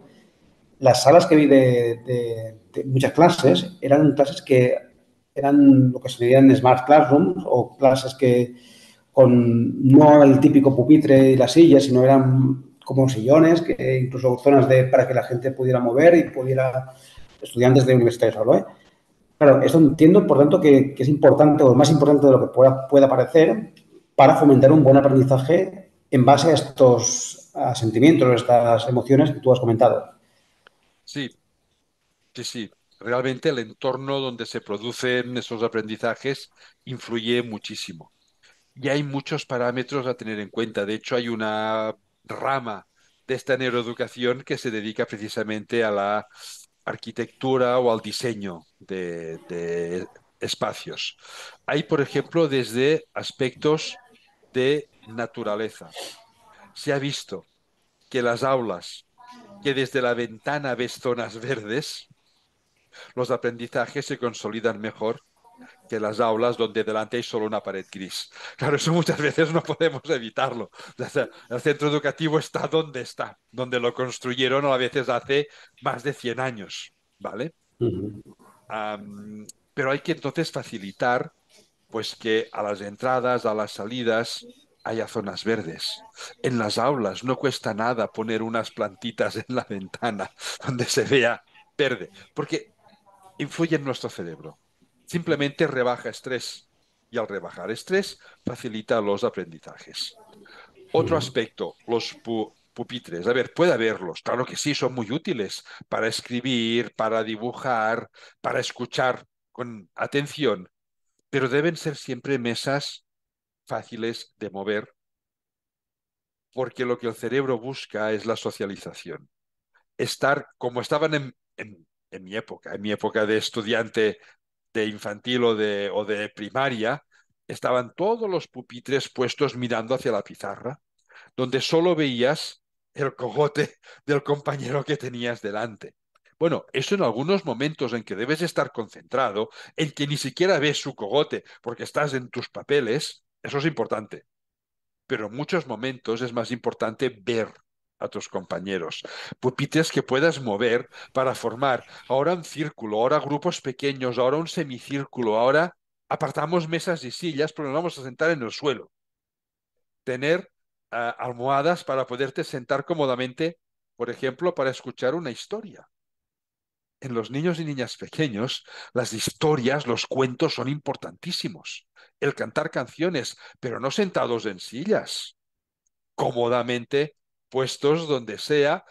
las salas que vi de muchas clases eran clases que eran lo que se dirían smart classrooms o clases que con no el típico pupitre y la silla, sino eran como sillones, que incluso zonas para que la gente pudiera mover y pudiera, estudiantes de universitarios hablo, ¿eh? Claro, esto entiendo, por tanto, que es importante o más importante de lo que pueda parecer para fomentar un buen aprendizaje en base a estos sentimientos, a estas emociones que tú has comentado. Sí, sí, sí. Realmente el entorno donde se producen esos aprendizajes influye muchísimo. Y hay muchos parámetros a tener en cuenta. De hecho, hay una rama de esta neuroeducación que se dedica precisamente a la arquitectura o al diseño de espacios. Hay, por ejemplo, desde aspectos de naturaleza. Se ha visto que las aulas que desde la ventana ves zonas verdes, los aprendizajes se consolidan mejor que las aulas donde delante hay solo una pared gris. Claro, eso muchas veces no podemos evitarlo. O sea, el centro educativo está donde lo construyeron a veces hace más de 100 años, ¿vale? Uh-huh. Pero hay que entonces facilitar pues que a las entradas, a las salidas, haya zonas verdes. En las aulas no cuesta nada poner unas plantitas en la ventana donde se vea verde, porque influye en nuestro cerebro. Simplemente rebaja estrés y al rebajar estrés facilita los aprendizajes. Otro aspecto, pupitres. A ver, puede haberlos, claro que sí, son muy útiles para escribir, para dibujar, para escuchar con atención, pero deben ser siempre mesas fáciles de mover, porque lo que el cerebro busca es la socialización. Estar como estaban en mi época de estudiante de infantil o de primaria, estaban todos los pupitres puestos mirando hacia la pizarra, donde solo veías el cogote del compañero que tenías delante. Bueno, eso en algunos momentos en que debes estar concentrado, en que ni siquiera ves su cogote porque estás en tus papeles, eso es importante. Pero en muchos momentos es más importante ver a tus compañeros. Pupitres que puedas mover para formar ahora un círculo, ahora grupos pequeños, ahora un semicírculo, ahora apartamos mesas y sillas, pero nos vamos a sentar en el suelo. Tener almohadas para poderte sentar cómodamente, por ejemplo, para escuchar una historia. En los niños y niñas pequeños, las historias, los cuentos son importantísimos. El cantar canciones, pero no sentados en sillas, cómodamente puestos donde sea,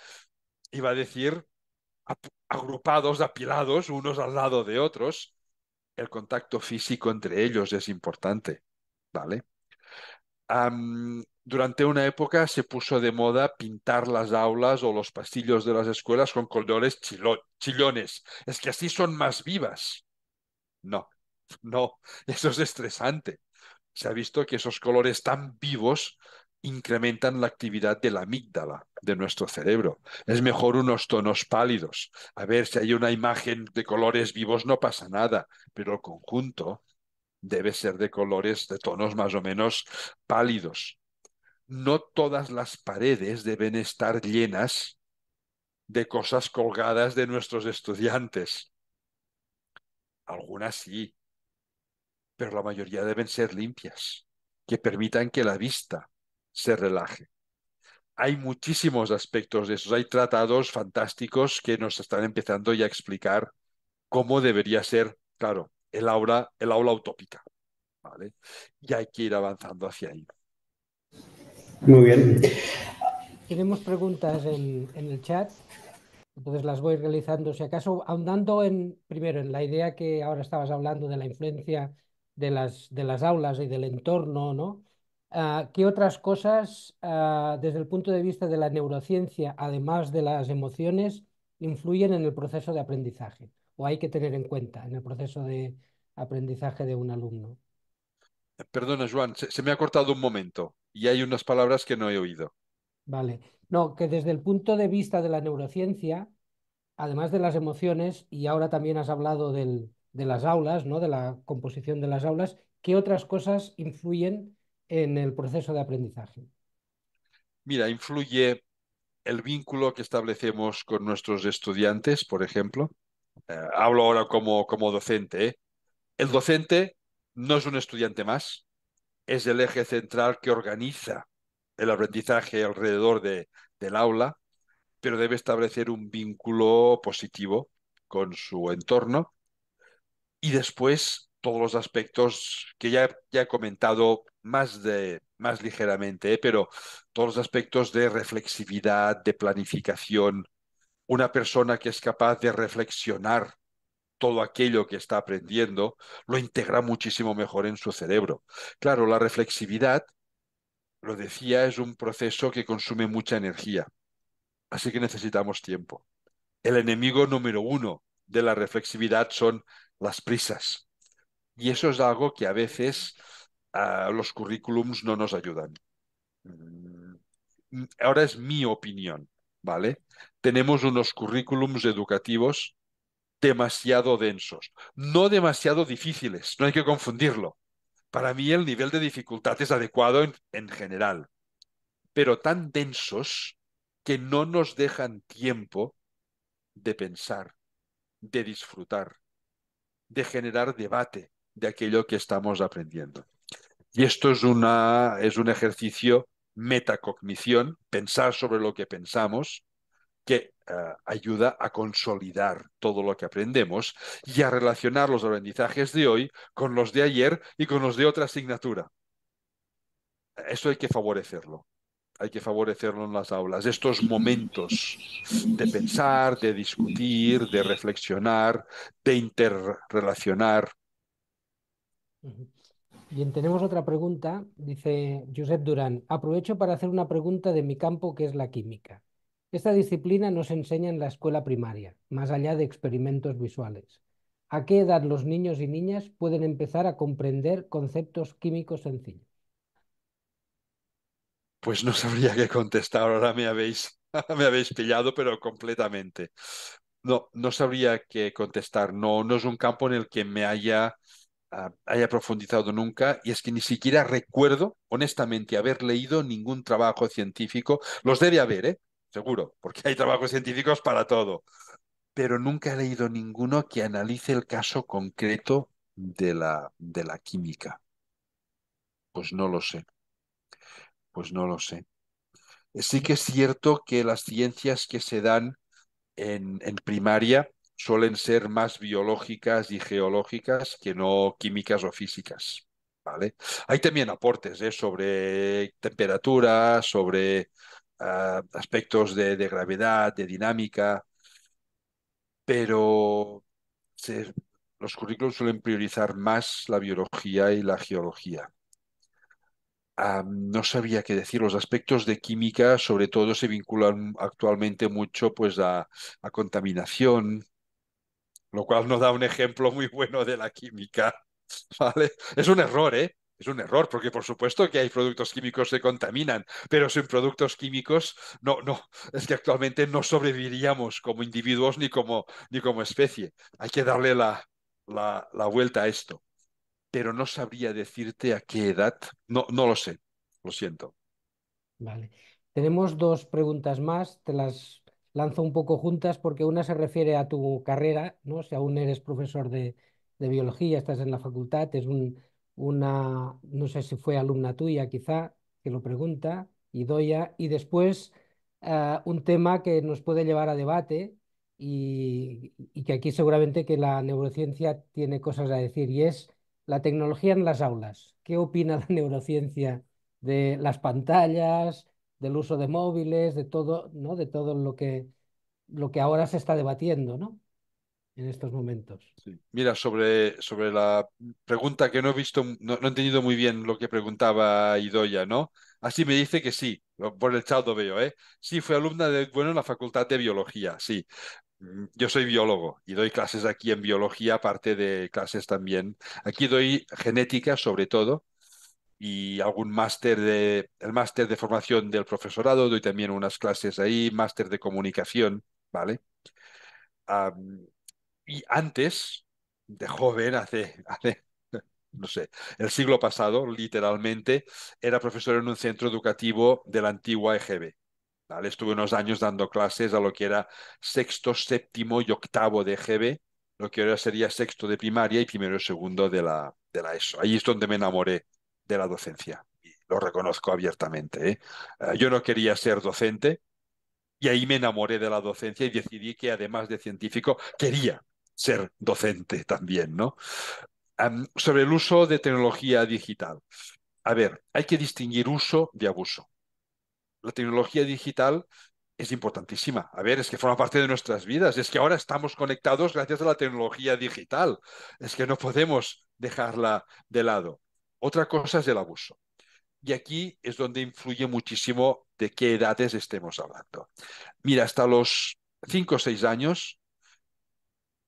iba a decir, agrupados, apilados, unos al lado de otros. El contacto físico entre ellos es importante, ¿vale? Durante una época se puso de moda pintar las aulas o los pasillos de las escuelas con colores chillones. Es que así son más vivas. No, no, eso es estresante. Se ha visto que esos colores tan vivos incrementan la actividad de la amígdala de nuestro cerebro. Es mejor unos tonos pálidos. A ver, si hay una imagen de colores vivos no pasa nada, pero el conjunto debe ser de colores, de tonos más o menos pálidos. No todas las paredes deben estar llenas de cosas colgadas de nuestros estudiantes. Algunas sí, pero la mayoría deben ser limpias, que permitan que la vista se relaje. Hay muchísimos aspectos de esos. Hay tratados fantásticos que nos están empezando ya a explicar cómo debería ser, claro, el aula utópica, ¿vale? Y hay que ir avanzando hacia ahí. Muy bien. Tenemos preguntas en el chat, entonces las voy realizando. Si acaso, ahondando primero en la idea que ahora estabas hablando de la influencia de las aulas y del entorno, ¿no? ¿Qué otras cosas, desde el punto de vista de la neurociencia, además de las emociones, influyen en el proceso de aprendizaje? ¿O hay que tener en cuenta en el proceso de aprendizaje de un alumno? Perdona, Joan, se me ha cortado un momento y hay unas palabras que no he oído. Vale. No, que desde el punto de vista de la neurociencia, además de las emociones, y ahora también has hablado de las aulas, ¿no? De la composición de las aulas, ¿qué otras cosas influyen en el proceso de aprendizaje? Mira, influye el vínculo que establecemos con nuestros estudiantes, por ejemplo. Hablo ahora como docente, ¿eh? El docente no es un estudiante más, es el eje central que organiza el aprendizaje alrededor del aula, pero debe establecer un vínculo positivo con su entorno y después todos los aspectos que ya he comentado más ligeramente, ¿eh? Pero todos los aspectos de reflexividad, de planificación, una persona que es capaz de reflexionar todo aquello que está aprendiendo, lo integra muchísimo mejor en su cerebro. Claro, la reflexividad, lo decía, es un proceso que consume mucha energía, así que necesitamos tiempo. El enemigo número uno de la reflexividad son las prisas, y eso es algo que a veces los currículums no nos ayudan. Mm, Ahora es mi opinión, ¿vale? Tenemos unos currículums educativos demasiado densos, no demasiado difíciles, no hay que confundirlo. Para mí el nivel de dificultad es adecuado en general, pero tan densos que no nos dejan tiempo de pensar, de disfrutar, de generar debate de aquello que estamos aprendiendo. Y esto es un ejercicio metacognición, pensar sobre lo que pensamos, que ayuda a consolidar todo lo que aprendemos y a relacionar los aprendizajes de hoy con los de ayer y con los de otra asignatura. Eso hay que favorecerlo. hay que favorecerlo en las aulas. Estos momentos de pensar, de discutir, de reflexionar, de interrelacionar. Ujú. Bien, tenemos otra pregunta. Dice Josep Durán, aprovecho para hacer una pregunta de mi campo, que es la química. Esta disciplina no se enseña en la escuela primaria, más allá de experimentos visuales. ¿A qué edad los niños y niñas pueden empezar a comprender conceptos químicos sencillos? Pues no sabría qué contestar, ahora me habéis pillado, pero completamente. No, no sabría qué contestar. No, no es un campo en el que haya profundizado nunca, y es que ni siquiera recuerdo, honestamente, haber leído ningún trabajo científico. Los debe haber, ¿eh? Seguro, porque hay trabajos científicos para todo, pero nunca he leído ninguno que analice el caso concreto de la química. Pues no lo sé, pues no lo sé. Sí que es cierto que las ciencias que se dan en primaria suelen ser más biológicas y geológicas que no químicas o físicas, ¿vale? Hay también aportes, sobre temperatura, sobre aspectos de gravedad, de dinámica, pero se- los currículos suelen priorizar más la biología y la geología. No sabía qué decir. Los aspectos de química, sobre todo, se vinculan actualmente mucho, pues, a contaminación, lo cual nos da un ejemplo muy bueno de la química, ¿vale? Es un error, ¿eh? Es un error, porque por supuesto que hay productos químicos que contaminan, pero sin productos químicos, no, no, es que actualmente no sobreviviríamos como individuos ni como especie. Hay que darle la vuelta a esto, pero no sabría decirte a qué edad, no, no lo sé, lo siento. Vale. Tenemos dos preguntas más, te las lanzo un poco juntas porque una se refiere a tu carrera, ¿no? Si aún eres profesor de biología, estás en la facultad, es una, no sé si fue alumna tuya quizá, que lo pregunta, Idoia, y después un tema que nos puede llevar a debate y que aquí seguramente que la neurociencia tiene cosas a decir, y es la tecnología en las aulas. ¿Qué opina la neurociencia de las pantallas, del uso de móviles, de todo, ¿no? De todo lo que ahora se está debatiendo, ¿no? En estos momentos. Sí. Mira, sobre la pregunta que no he visto, no he entendido muy bien lo que preguntaba Idoia, ¿no? Así me dice que sí, por el chat lo veo, ¿eh? Sí, fue alumna en la Facultad de Biología, sí. Yo soy biólogo y doy clases aquí en biología, aparte de clases también. Aquí doy genética sobre todo y el máster de formación del profesorado, doy también unas clases ahí, máster de comunicación, ¿vale? Y antes, de joven, no sé, el siglo pasado, literalmente, era profesor en un centro educativo de la antigua EGB. ¿Vale? Estuve unos años dando clases a lo que era sexto, séptimo y octavo de EGB, lo que ahora sería sexto de primaria y primero y segundo de la ESO. Ahí es donde me enamoré de la docencia. Y lo reconozco abiertamente, ¿eh? Yo no quería ser docente, y ahí me enamoré de la docencia y decidí que, además de científico, quería ser docente también, ¿no? Sobre el uso de tecnología digital. A ver, hay que distinguir uso de abuso. La tecnología digital es importantísima. A ver, es que forma parte de nuestras vidas. Es que ahora estamos conectados gracias a la tecnología digital. Es que no podemos dejarla de lado. Otra cosa es el abuso. Y aquí es donde influye muchísimo de qué edades estemos hablando. Mira, hasta los 5 o 6 años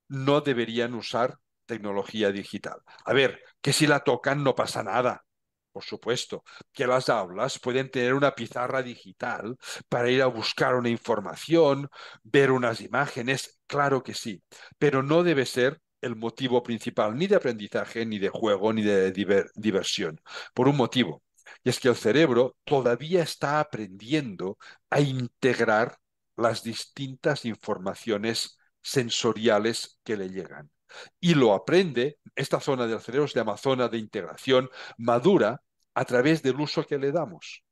no deberían usar tecnología digital. A ver, que si la tocan no pasa nada. Por supuesto, que las aulas pueden tener una pizarra digital para ir a buscar una información, ver unas imágenes, claro que sí, pero no debe ser el motivo principal ni de aprendizaje, ni de juego, ni de diversión, por un motivo. Y es que el cerebro todavía está aprendiendo a integrar las distintas informaciones sensoriales que le llegan. Y lo aprende, esta zona del cerebro se llama zona de integración, madura a través del uso que le damos.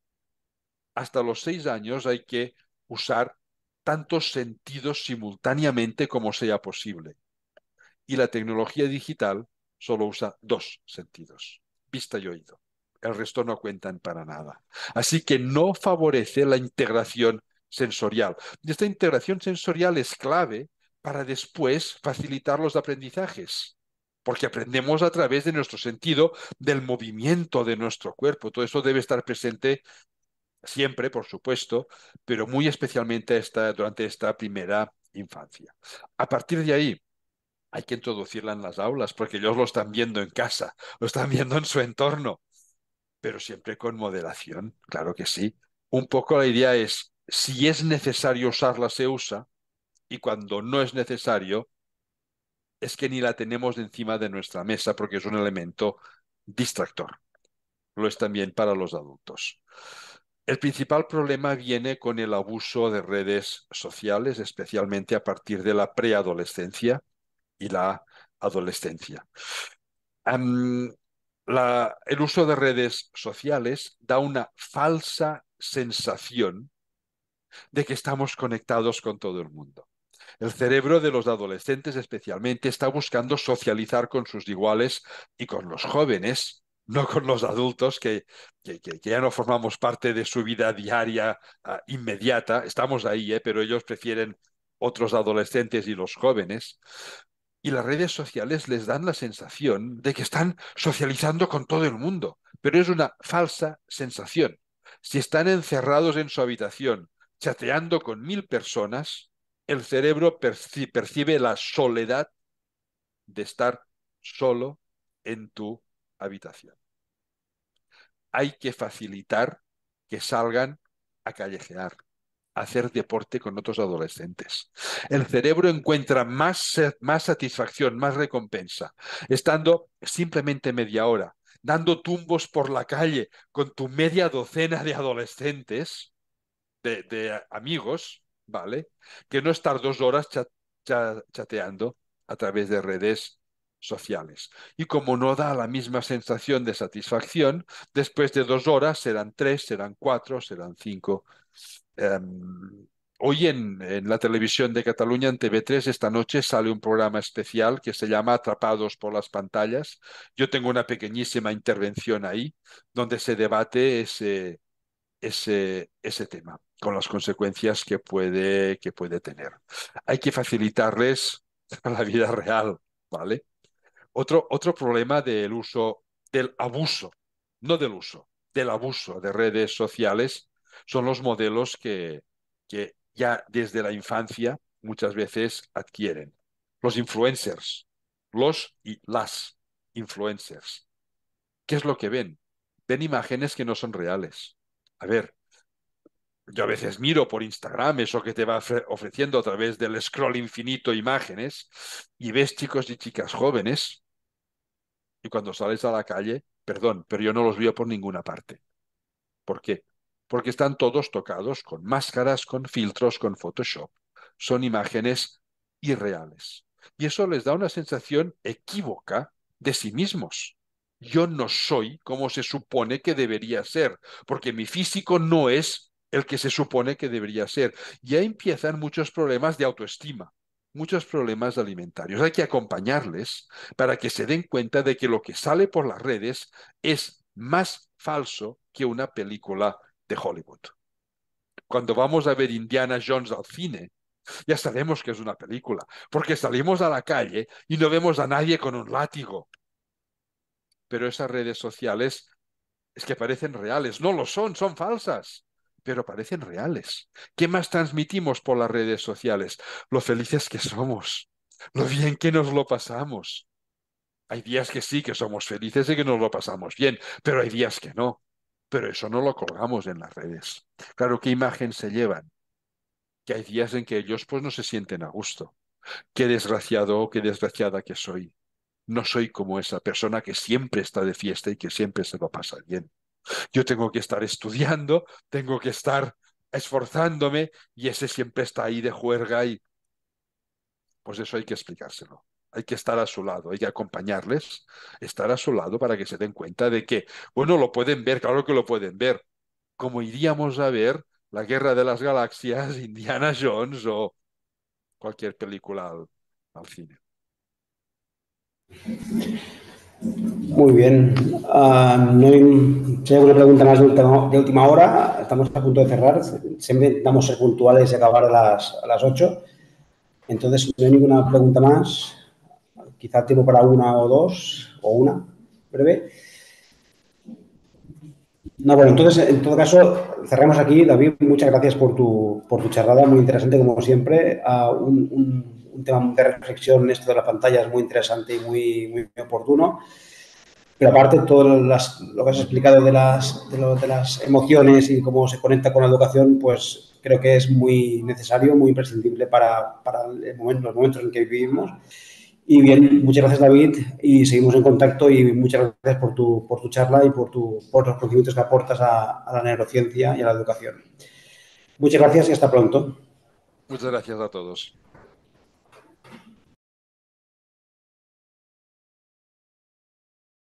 Hasta los 6 años hay que usar tantos sentidos simultáneamente como sea posible. Y la tecnología digital solo usa dos sentidos, vista y oído. el resto no cuentan para nada. Así que no favorece la integración sensorial. Y esta integración sensorial es clave para después facilitar los aprendizajes, porque aprendemos a través de nuestro sentido del movimiento de nuestro cuerpo. Todo eso debe estar presente siempre, por supuesto, pero muy especialmente durante esta primera infancia. A partir de ahí, hay que introducirla en las aulas, porque ellos lo están viendo en casa, lo están viendo en su entorno, pero siempre con moderación, claro que sí. Un poco la idea es, si es necesario usarla, se usa, y cuando no es necesario, es que ni la tenemos encima de nuestra mesa porque es un elemento distractor. Lo es también para los adultos. El principal problema viene con el abuso de redes sociales, especialmente a partir de la preadolescencia y la adolescencia. Am, el uso de redes sociales da una falsa sensación de que estamos conectados con todo el mundo. El cerebro de los adolescentes especialmente está buscando socializar con sus iguales y con los jóvenes, no con los adultos que ya no formamos parte de su vida diaria inmediata. Estamos ahí, pero ellos prefieren otros adolescentes y los jóvenes. Y las redes sociales les dan la sensación de que están socializando con todo el mundo, pero es una falsa sensación. Si están encerrados en su habitación, chateando con 1000 personas, el cerebro percibe la soledad de estar solo en tu habitación. Hay que facilitar que salgan a callejear, a hacer deporte con otros adolescentes. El cerebro encuentra más satisfacción, más recompensa, estando simplemente media hora, dando tumbos por la calle con tu media docena de adolescentes, de amigos, ¿vale? Que no estar 2 horas chateando a través de redes sociales. Y como no da la misma sensación de satisfacción, después de 2 horas serán 3, serán 4, serán 5. Hoy en la televisión de Cataluña, en TV3, esta noche sale un programa especial que se llama Atrapados por las pantallas. Yo tengo una pequeñísima intervención ahí donde se debate ese tema con las consecuencias que puede tener. Hay que facilitarles la vida real, ¿vale? Otro problema del uso, del abuso, no del uso, del abuso de redes sociales son los modelos que ya desde la infancia muchas veces adquieren. Los influencers, los y las influencers. ¿Qué es lo que ven? Ven imágenes que no son reales. A ver, yo a veces miro por Instagram eso que te va ofreciendo a través del scroll infinito imágenes y ves chicos y chicas jóvenes y cuando sales a la calle, perdón, pero yo no los veo por ninguna parte. ¿Por qué? Porque están todos tocados con máscaras, con filtros, con Photoshop. Son imágenes irreales. Y eso les da una sensación equívoca de sí mismos. Yo no soy como se supone que debería ser, porque mi físico no es el que se supone que debería ser. Y ahí empiezan muchos problemas de autoestima, muchos problemas alimentarios. Hay que acompañarles para que se den cuenta de que lo que sale por las redes es más falso que una película de Hollywood. Cuando vamos a ver Indiana Jones al cine, ya sabemos que es una película, porque salimos a la calle y no vemos a nadie con un látigo. Pero esas redes sociales es que parecen reales. No lo son, son falsas, pero parecen reales. ¿Qué más transmitimos por las redes sociales? Lo felices que somos, lo bien que nos lo pasamos. Hay días que sí, que somos felices y que nos lo pasamos bien, pero hay días que no. Pero eso no lo colgamos en las redes. Claro, ¿qué imagen se llevan? Que hay días en que ellos pues no se sienten a gusto. Qué desgraciado o qué desgraciada que soy. No soy como esa persona que siempre está de fiesta y que siempre se lo pasa bien. Yo tengo que estar estudiando, tengo que estar esforzándome y ese siempre está ahí de juerga y pues eso hay que explicárselo. Hay que estar a su lado, hay que acompañarles, estar a su lado para que se den cuenta de que, bueno, lo pueden ver, claro que lo pueden ver, como iríamos a ver La Guerra de las Galaxias, Indiana Jones o cualquier película al cine. Muy bien. No hay, si hay alguna pregunta más de última hora, estamos a punto de cerrar. Siempre intentamos ser puntuales y acabar a las 8. Entonces, si no hay ninguna pregunta más, quizá tiempo para una o dos, o una breve. No, bueno, entonces, en todo caso, cerramos aquí. David, muchas gracias por tu charlada, muy interesante como siempre. Un tema de reflexión, esto de la pantalla, es muy interesante y muy oportuno. Pero aparte, lo que has explicado de las emociones y cómo se conecta con la educación, pues creo que es muy necesario, muy imprescindible para los momentos en que vivimos. Y bien, muchas gracias, David, y seguimos en contacto y muchas gracias por tu charla y por los conocimientos que aportas a la neurociencia y a la educación. Muchas gracias y hasta pronto. Muchas gracias a todos.